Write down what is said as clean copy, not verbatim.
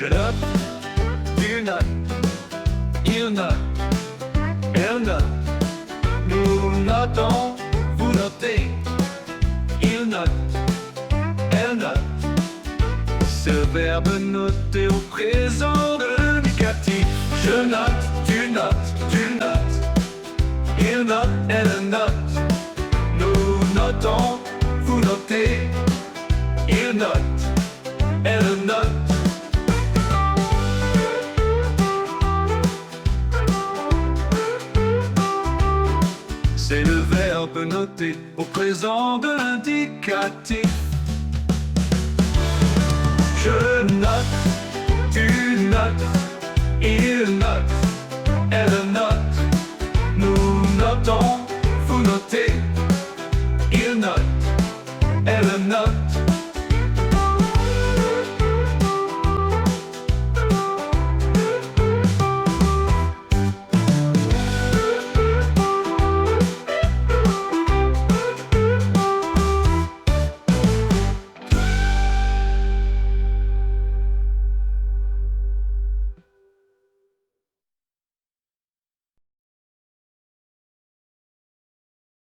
Je note, tu notes, il note, elle note. Nous notons, vous notez. Il note, elle note. Ce verbe noter au présent de l'indicatif. Je note, tu notes, tu notes. Il note, elle note. Nous notons, vous notez. Il note, elle note. C'est le verbe noter au présent de l'indicatif.